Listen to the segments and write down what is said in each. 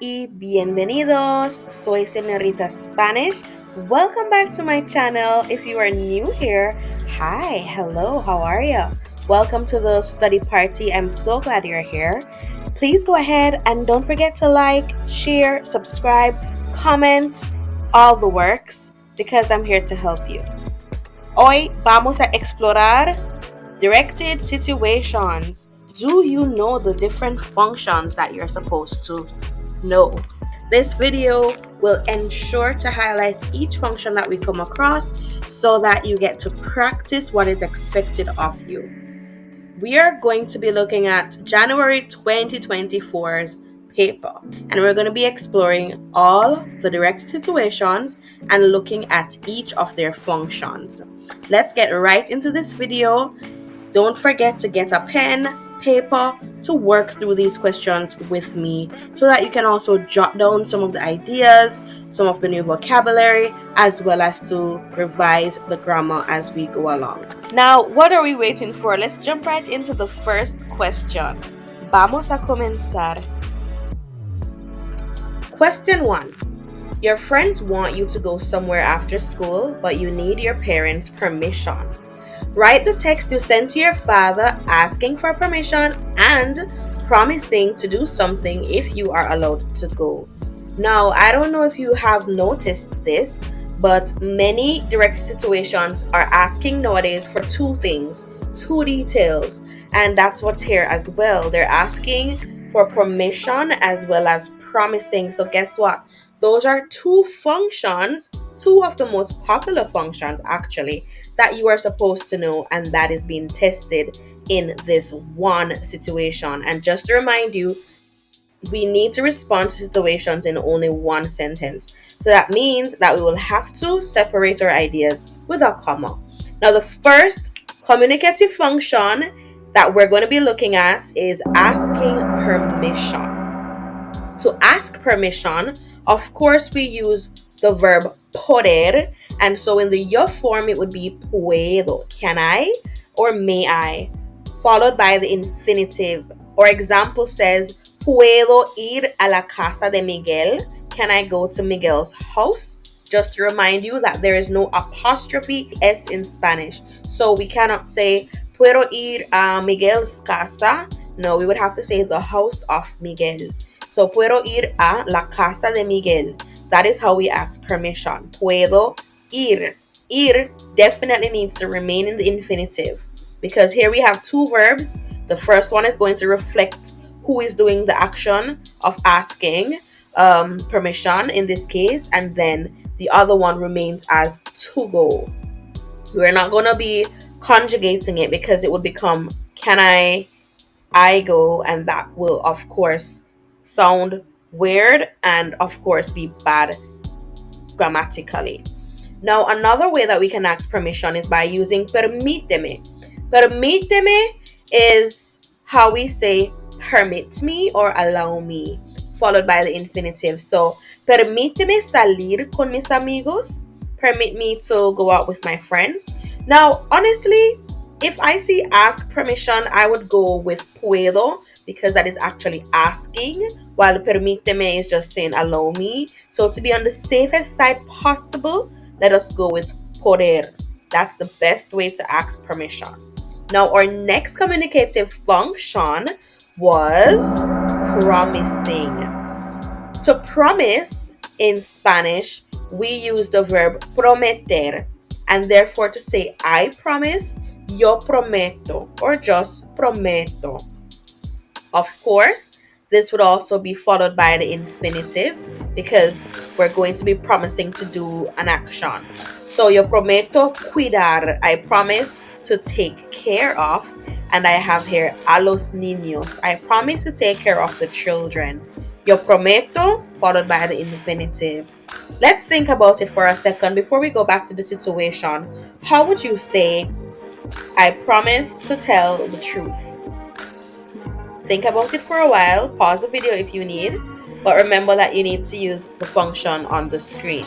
y bienvenidos. Soy Señorita Spanish. Welcome back to my channel. If you are new here, hi, hello, how are you? Welcome to the study party. I'm so glad you're here. Please go ahead and don't forget to like, share, subscribe, comment, all the works, because I'm here to help you. Hoy vamos a explorar directed situations. Do you know the different functions that you're supposed to know? This video will ensure to highlight each function that we come across so that you get to practice what is expected of you. We are going to be looking at January 2024's paper, and we're going to be exploring all the directed situations and looking at each of their functions. Let's get right into this video. Don't forget to get a pen, paper to work through these questions with me so that you can also jot down some of the ideas, some of the new vocabulary, as well as to revise the grammar as we go along. Now, what are we waiting for? Let's jump right into the first question. Vamos a comenzar. Question 1. Your friends want you to go somewhere after school, but you need your parents' permission. Write the text you sent to your father asking for permission and promising to do something if you are allowed to go. Now, I don't know if you have noticed this, but many direct situations are asking nowadays for two things, two details, and that's what's here as well. They're asking for permission as well as promising. So guess what? Those are two functions, two of the most popular functions actually, that you are supposed to know, and that is being tested in this one situation. And just to remind you, we need to respond to situations in only one sentence. So that means that we will have to separate our ideas with a comma. Now, the first communicative function that we're going to be looking at is asking permission. To ask permission, of course, we use the verb poder, and so in the yo form, it would be puedo, can I or may I, followed by the infinitive. Or example says, puedo ir a la casa de Miguel, can I go to Miguel's house? Just to remind you that there is no apostrophe S in Spanish, so we cannot say puedo ir a Miguel's casa. No, we would have to say the house of Miguel. So, puedo ir a la casa de Miguel. That is how we ask permission. Puedo ir. Ir definitely needs to remain in the infinitive because here we have two verbs. The first one is going to reflect who is doing the action of asking permission in this case, and then the other one remains as to go. We're not going to be conjugating it because it would become can I go, and that will, of course, sound weird and of course be bad grammatically. Now, another way that we can ask permission is by using permíteme. Permíteme is how we say permit me or allow me, followed by the infinitive. So, permíteme salir con mis amigos. Permit me to go out with my friends. Now, honestly, if I see ask permission, I would go with puedo because that is actually asking, while permíteme is just saying allow me. So to be on the safest side possible, let us go with poder. That's the best way to ask permission. Now, our next communicative function was promising. To promise in Spanish, we use the verb prometer, and therefore to say I promise, yo prometo, or just prometo. Of course, this would also be followed by the infinitive because we're going to be promising to do an action. So, yo prometo cuidar. I promise to take care of. And I have here a los niños. I promise to take care of the children. Yo prometo followed by the infinitive. Let's think about it for a second before we go back to the situation. How would you say, I promise to tell the truth? Think about it for a while. Pause the video if you need. But remember that you need to use the function on the screen.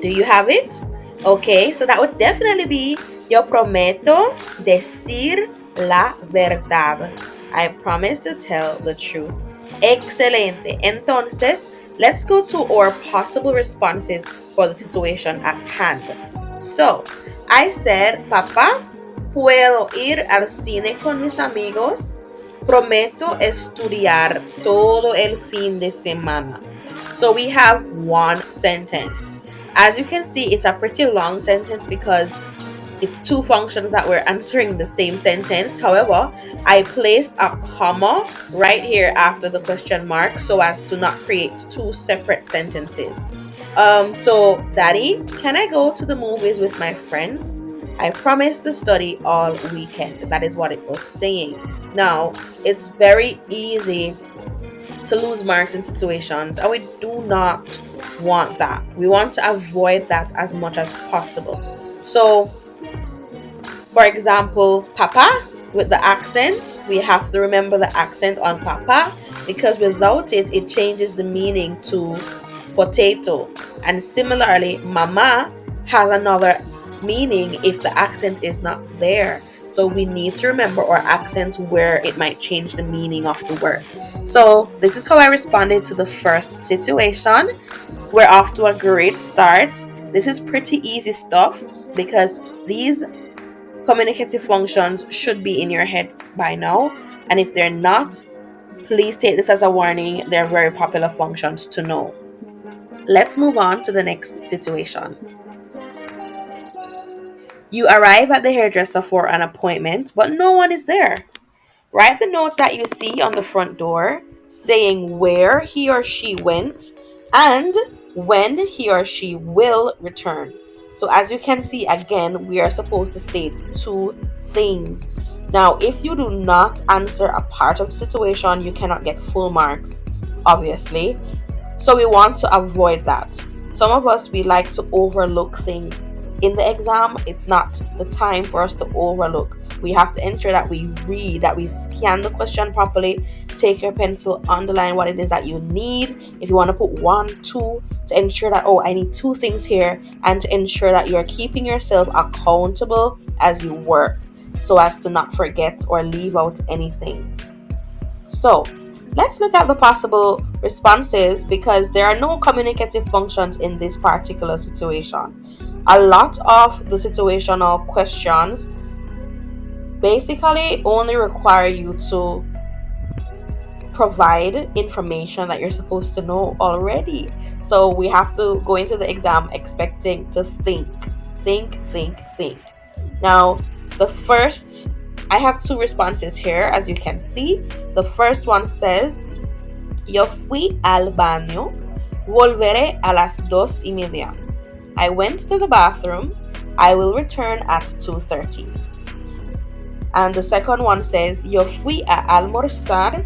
Do you have it? Okay, so that would definitely be yo prometo decir la verdad. I promise to tell the truth. Excelente. Entonces, let's go to our possible responses for the situation at hand. So, I said, papá, puedo ir al cine con mis amigos. Prometo estudiar todo el fin de semana. So we have one sentence. As you can see, it's a pretty long sentence because it's two functions that we're answering the same sentence. However, I placed a comma right here after the question mark so as to not create two separate sentences. So, Daddy, can I go to the movies with my friends? I promise to study all weekend. That is what it was saying. Now, it's very easy to lose marks in situations, and we do not want that. We want to avoid that as much as possible. So, for example, papa with the accent, we have to remember the accent on papa because without it, it changes the meaning to potato. And similarly, mama has another meaning if the accent is not there. So we need to remember our accents where it might change the meaning of the word. So this is how I responded to the first situation. We're off to a great start. This is pretty easy stuff because these communicative functions should be in your heads by now. And if they're not, please take this as a warning. They're very popular functions to know. Let's move on to the next situation. You arrive at the hairdresser for an appointment, but no one is there. Write the notes that you see on the front door saying where he or she went and when he or she will return. So as you can see, again, we are supposed to state two things. Now, if you do not answer a part of the situation, you cannot get full marks, obviously. So we want to avoid that. Some of us, we like to overlook things. In the exam, it's not the time for us to overlook. We have to ensure that we read, that we scan the question properly, take your pencil, underline what it is that you need. If you want to put 1, 2, to ensure that, oh, I need 2 things here, and to ensure that you're keeping yourself accountable as you work so as to not forget or leave out anything. So, let's look at the possible responses because there are no communicative functions in this particular situation. A lot of the situational questions basically only require you to provide information that you're supposed to know already. So we have to go into the exam expecting to think. Now, I have 2 responses here, as you can see. The first one says, Yo fui al baño, volveré a las 2:30. I went to the bathroom. I will return at 2:30. And the second one says, Yo fui a almorzar,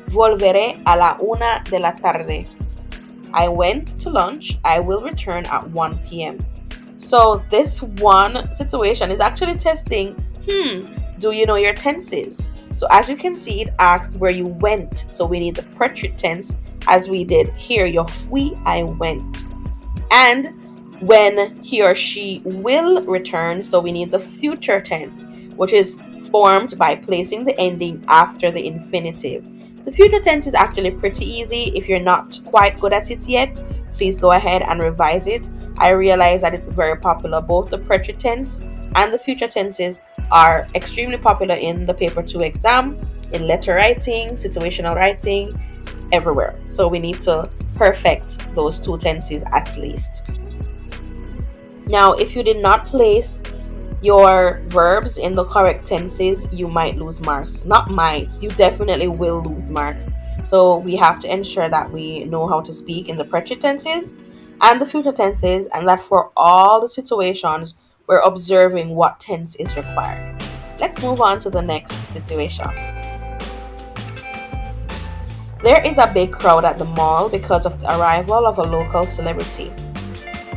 volveré a la 1 de la tarde. I went to lunch. I will return at 1 p.m. So this one situation is actually testing, do you know your tenses? So as you can see, it asked where you went. So we need the present tense as we did here. Yo fui, I went. And when he or she will return, so we need the future tense, which is formed by placing the ending after the infinitive. The future tense is actually pretty easy. If you're not quite good at it yet, please go ahead and revise it. I realize that it's very popular. Both the present tense and the future tenses are extremely popular in the paper 2 exam, in letter writing, situational writing, everywhere. So we need to perfect those 2 tenses at least. Now, if you did not place your verbs in the correct tenses, you might lose marks. Not might, you definitely will lose marks. So we have to ensure that we know how to speak in the present tenses and the future tenses, and that for all the situations, we're observing what tense is required. Let's move on to the next situation. There is a big crowd at the mall because of the arrival of a local celebrity.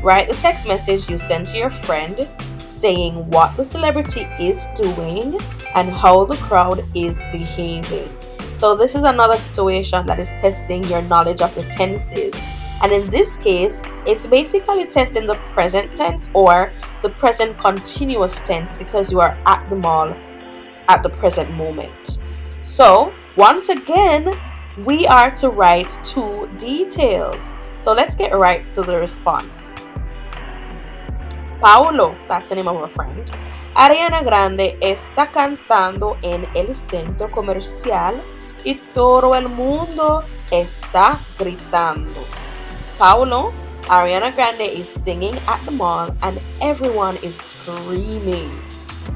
Write the text message you sent to your friend saying what the celebrity is doing and how the crowd is behaving. So this is another situation that is testing your knowledge of the tenses. And in this case, it's basically testing the present tense or the present continuous tense because you are at the mall at the present moment. So once again, We are to write two details. So let's get right to the response. Paulo, that's the name of our friend. Ariana Grande está cantando en el centro comercial y todo el mundo está gritando. Paulo, Ariana Grande is singing at the mall and everyone is screaming.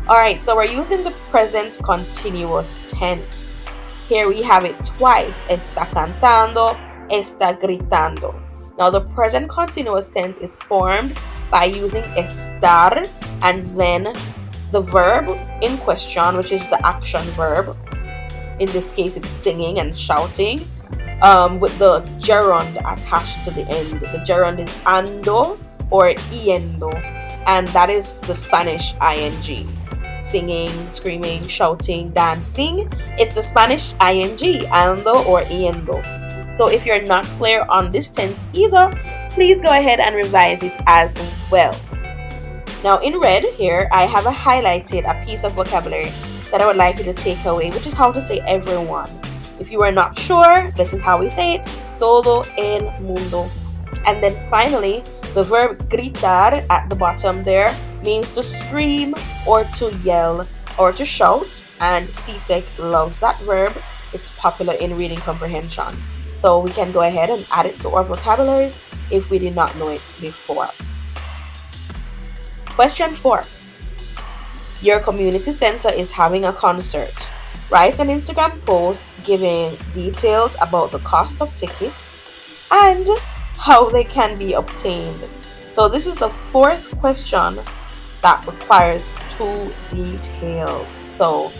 Alright, so we're using the present continuous tense. Here we have it twice. Está cantando, está gritando. Now the present continuous tense is formed by using estar and then the verb in question, which is the action verb. In this case, it's singing and shouting, with the gerund attached to the end. The gerund is ando or yendo, and that is the Spanish ing. Singing, screaming, shouting, dancing. It's the Spanish ing, ando or yendo. So if you're not clear on this tense either, please go ahead and revise it as well. Now in red here, I have highlighted a piece of vocabulary that I would like you to take away, which is how to say everyone. If you are not sure, this is how we say it, todo el mundo. And then finally, the verb gritar at the bottom there means to scream or to yell or to shout, and CSEC loves that verb. It's popular in reading comprehensions. So we can go ahead and add it to our vocabularies if we did not know it before. Question 4. Your community center is having a concert. Write an Instagram post giving details about the cost of tickets and how they can be obtained. So this is the fourth question that requires two details. So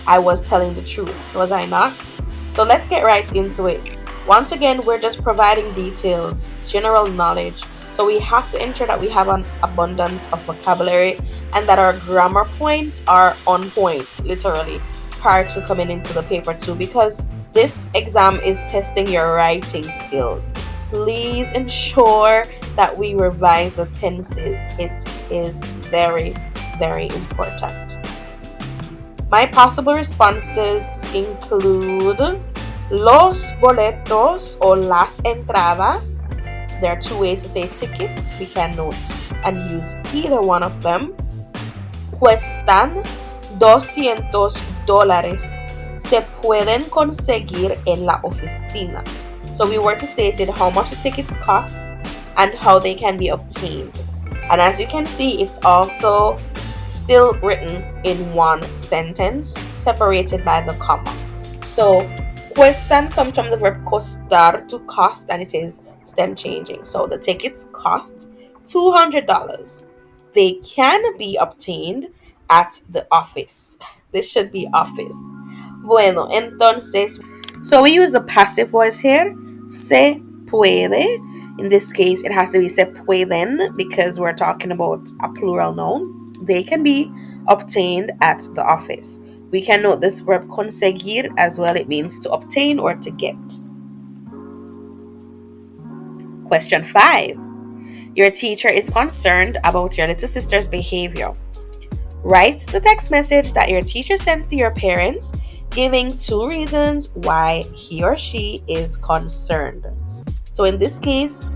I was telling the truth, was I not? So let's get right into it. Once again, we're just providing details, general knowledge. So we have to ensure that we have an abundance of vocabulary and that our grammar points are on point, literally, prior to coming into the paper too, because this exam is testing your writing skills. Please ensure that we revise the tenses. It is very, very important. My possible responses include los boletos or las entradas. There are two ways to say tickets. We can note and use either one of them. Cuestan $200. Se pueden conseguir en la oficina. So we were to state it how much the tickets cost and how they can be obtained. And as you can see, it's also still written in one sentence, separated by the comma. So cuestan comes from the verb costar, to cost, and it is stem changing. So the tickets cost $200. They can be obtained at the office. This should be office. Bueno, entonces, so we use the passive voice here. Se puede. In this case, it has to be se pueden because we're talking about a plural noun. They can be obtained at the office. We can note this verb conseguir as well. It means to obtain or to get. Question 5. Your teacher is concerned about your little sister's behavior. Write the text message that your teacher sends to your parents, giving 2 reasons why he or she is concerned. So in this case,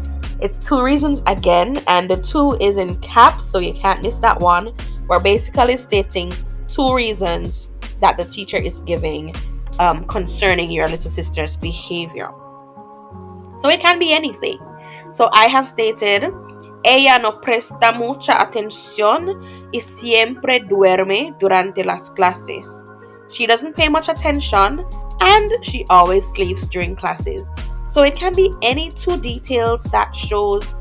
it's 2 reasons again, and the 2 is in caps, so you can't miss that one. We're basically stating 2 reasons that the teacher is giving concerning your little sister's behavior. So it can be anything. So I have stated, ella no presta mucha atención y siempre duerme durante las clases. She doesn't pay much attention and she always sleeps during classes. So it can be any 2 details that shows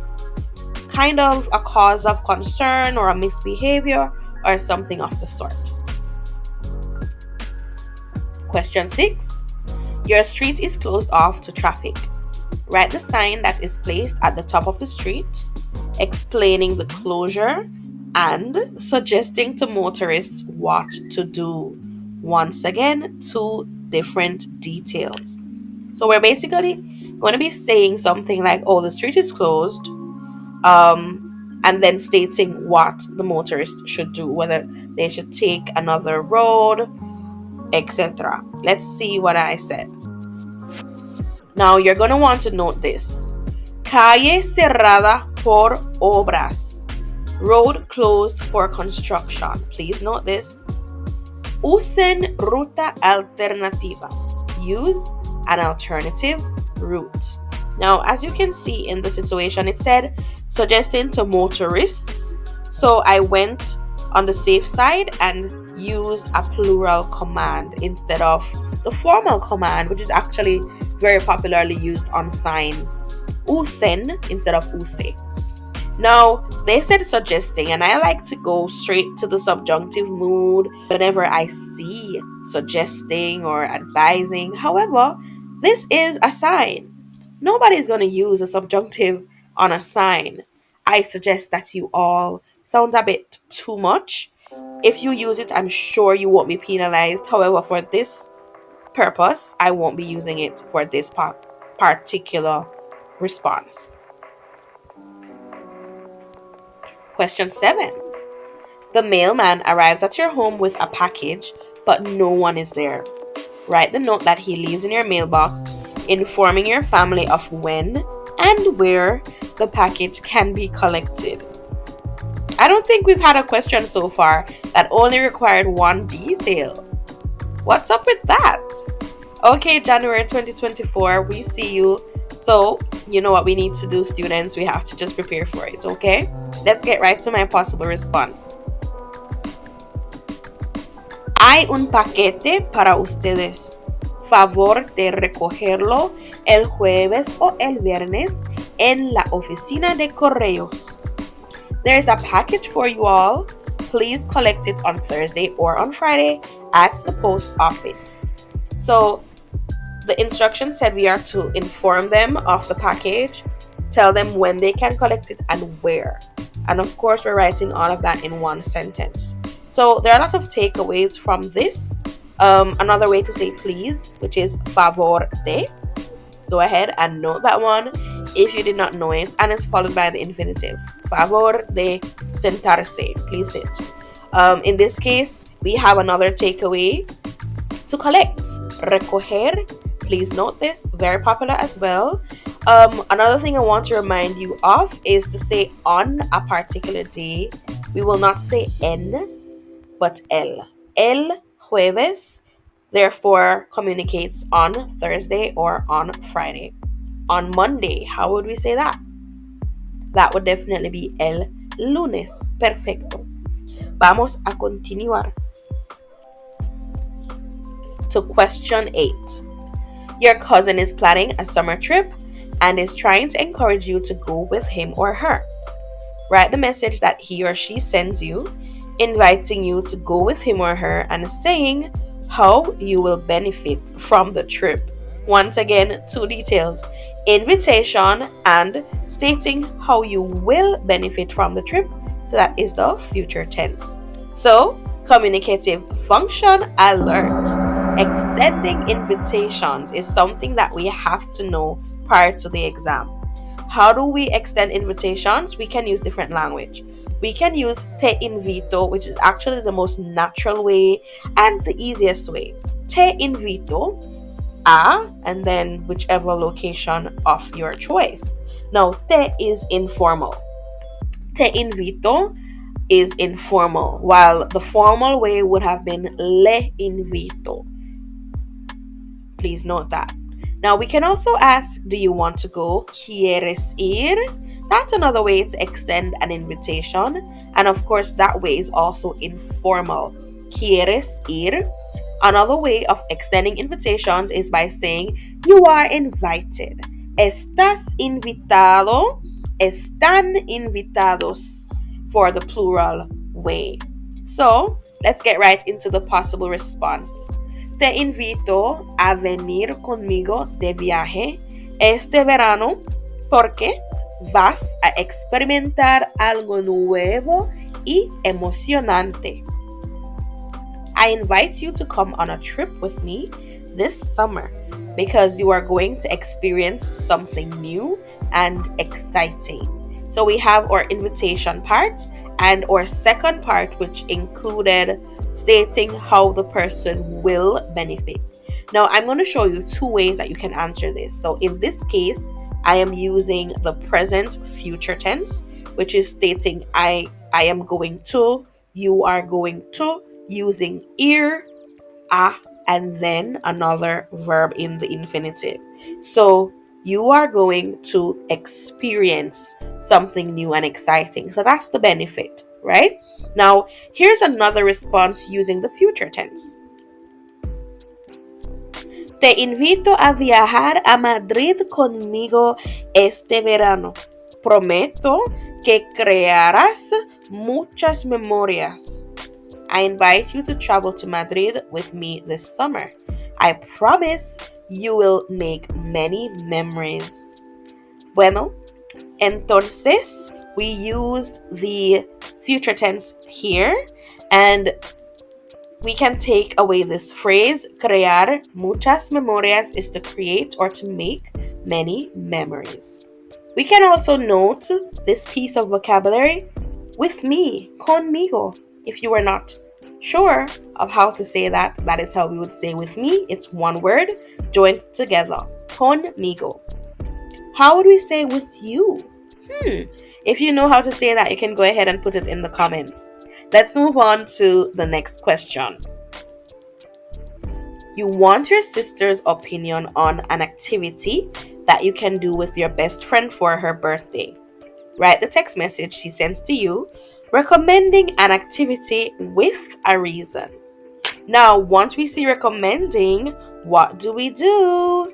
kind of a cause of concern or a misbehavior or something of the sort. Question 6. Your street is closed off to traffic. Write the sign that is placed at the top of the street, explaining the closure and suggesting to motorists what to do. Once again, 2 different details. So we're basically going to be saying something like, oh, the street is closed, and then stating what the motorists should do, whether they should take another road, etc. Let's see what I said. Now you're going to want to note this. Calle cerrada por obras. Road closed for construction. Please note this. Usen ruta alternativa. Use an alternative route. Now, as you can see in the situation, it said suggesting to motorists. So I went on the safe side and used a plural command instead of the formal command, which is actually very popularly used on signs. Usen instead of use. Now, they said suggesting, and I like to go straight to the subjunctive mood whenever I see suggesting or advising. However, this is a sign. Nobody's going to use a subjunctive on a sign. I suggest that you all sounds a bit too much. If you use it, I'm sure you won't be penalized. However, for this purpose, I won't be using it for this particular response. Question 7. The mailman arrives at your home with a package, but no one is there. Write the note that he leaves in your mailbox, informing your family of when and where the package can be collected. I don't think we've had a question so far that only required one detail. What's up with that? Okay, January 2024, we see you. So, you know what we need to do, students? We have to just prepare for it, okay? Let's get right to my possible response. Hay un paquete para ustedes. Favor de recogerlo el jueves o el viernes en la oficina de correos. There's a package for you all. Please collect it on Thursday or on Friday at the post office. So, the instructions said we are to inform them of the package, tell them when they can collect it and where. And of course, we're writing all of that in one sentence. So there are a lot of takeaways from this. Another way to say please, which is favor de. Go ahead and note that one if you did not know it. And it's followed by the infinitive. Favor de sentarse. Please sit. In this case, we have another takeaway. To collect. Recoger. Please note this, very popular as well. Another thing I want to remind you of is to say on a particular day. We will not say en, but el. El jueves, therefore, communicates on Thursday or on Friday. On Monday, how would we say that? That would definitely be el lunes. Perfecto. Vamos a continuar to question 8. Your cousin is planning a summer trip and is trying to encourage you to go with him or her. Write the message that he or she sends you, inviting you to go with him or her and saying how you will benefit from the trip. Once again, 2 details. Invitation and stating how you will benefit from the trip. So that is the future tense. So, communicative function alert. Extending invitations is something that we have to know prior to the exam. How do we extend invitations? We can use different language. We can use te invito, which is actually the most natural way and the easiest way. Te invito a, and then whichever location of your choice. Now, te is informal. Te invito is informal, while the formal way would have been le invito. Please note that. Now we can also ask, do you want to go? ¿Quieres ir? That's another way to extend an invitation. And of course, that way is also informal. ¿Quieres ir? Another way of extending invitations is by saying, you are invited. ¿Estás invitado? ¿Están invitados? For the plural way. So, let's get right into the possible response. Te invito a venir conmigo de viaje este verano porque vas a experimentar algo nuevo y emocionante. I invite you to come on a trip with me this summer because you are going to experience something new and exciting. So we have our invitation part and our second part, which included stating how the person will benefit. Now, I'm going to show you two ways that you can answer this. So, in this case, I am using the present future tense, which is stating I am going to, you are going to, using ir, a, and then another verb in the infinitive. So, you are going to experience something new and exciting. So, that's the benefit, right? Now, here's another response using the future tense. Te invito a viajar a Madrid conmigo este verano. Prometo que crearás muchas memorias. I invite you to travel to Madrid with me this summer. I promise you will make many memories. Bueno, entonces we used the future tense here, and we can take away this phrase. Crear muchas memorias is to create or to make many memories. We can also note this piece of vocabulary with me, conmigo. If you were not sure of how to say that, that is how we would say with me. It's one word joined together, conmigo. How would we say with you? If you know how to say that, you can go ahead and put it in the comments. Let's move on to the next question. You want your sister's opinion on an activity that you can do with your best friend for her birthday. Write the text message she sends to you recommending an activity with a reason. Now, once we see recommending, what do we do?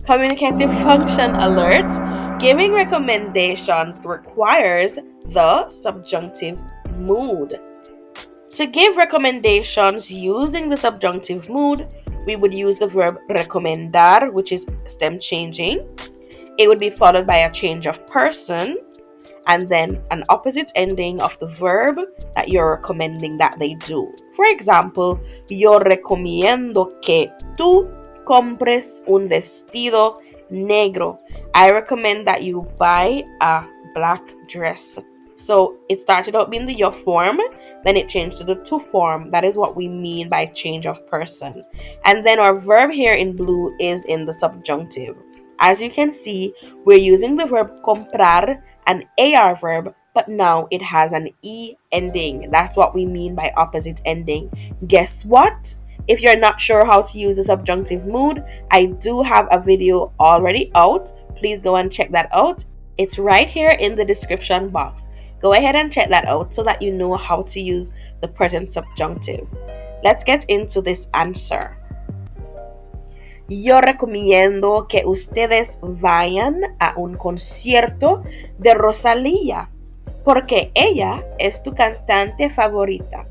Communicative function alert. Giving recommendations requires the subjunctive mood. To give recommendations using the subjunctive mood, we would use the verb recomendar, which is stem changing. It would be followed by a change of person, and then an opposite ending of the verb that you're recommending that they do. For example, yo recomiendo que tú compres un vestido negro. I recommend that you buy a black dress. So it started out being the yo form, then it changed to the to form. That is what we mean by change of person. And then our verb here in blue is in the subjunctive. As you can see, we're using the verb comprar, an AR verb, but now it has an E ending. That's what we mean by opposite ending. Guess what? If you're not sure how to use the subjunctive mood, I do have a video already out. Please go and check that out. It's right here in the description box. Go ahead and check that out so that you know how to use the present subjunctive. Let's get into this answer. Yo recomiendo que ustedes vayan a un concierto de Rosalía, porque ella es tu cantante favorita.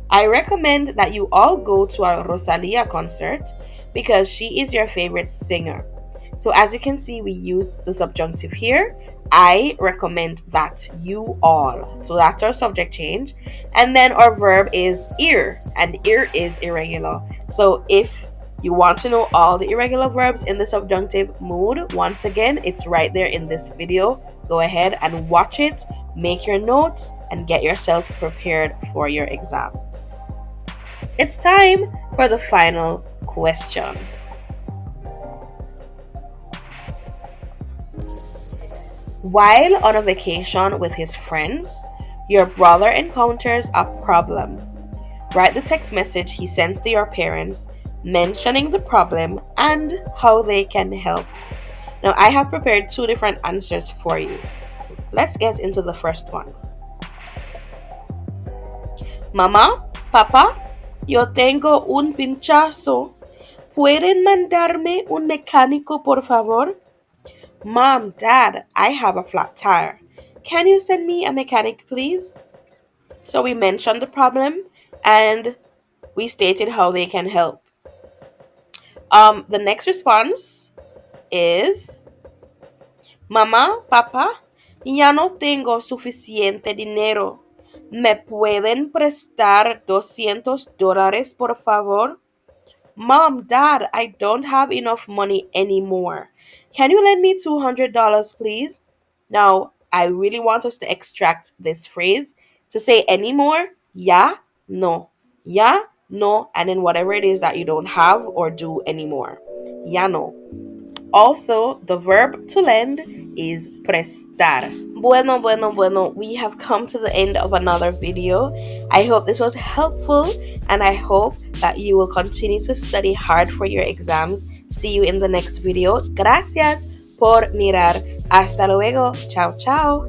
I recommend that you all go to a Rosalía concert because she is your favorite singer. So as you can see, we used the subjunctive here. I recommend that you all. So that's our subject change. And then our verb is ir, and ir is irregular. So if you want to know all the irregular verbs in the subjunctive mood, once again, it's right there in this video. Go ahead and watch it, make your notes, and get yourself prepared for your exam. It's time for the final question. While on a vacation with his friends, your brother encounters a problem. Write the text message he sends to your parents, mentioning the problem and how they can help. Now, I have prepared two different answers for you. Let's get into the first one. Mamá, papá, yo tengo un pinchazo. ¿Pueden mandarme un mecánico, por favor? Mom, Dad, I have a flat tire. Can you send me a mechanic, please? So we mentioned the problem and we stated how they can help. The next response is, Mamá, papá, ya no tengo suficiente dinero. ¿Me pueden prestar $200, por favor? Mom, Dad, I don't have enough money anymore. Can you lend me $200, please? Now, I really want us to extract this phrase. To say anymore, ya, no. Ya, no, and in whatever it is that you don't have or do anymore. Ya no. Also, the verb to lend is prestar. Bueno, we have come to the end of another video. I hope this was helpful, and I hope that you will continue to study hard for your exams. See you in the next video. Gracias por mirar. Hasta luego. Chao, chao.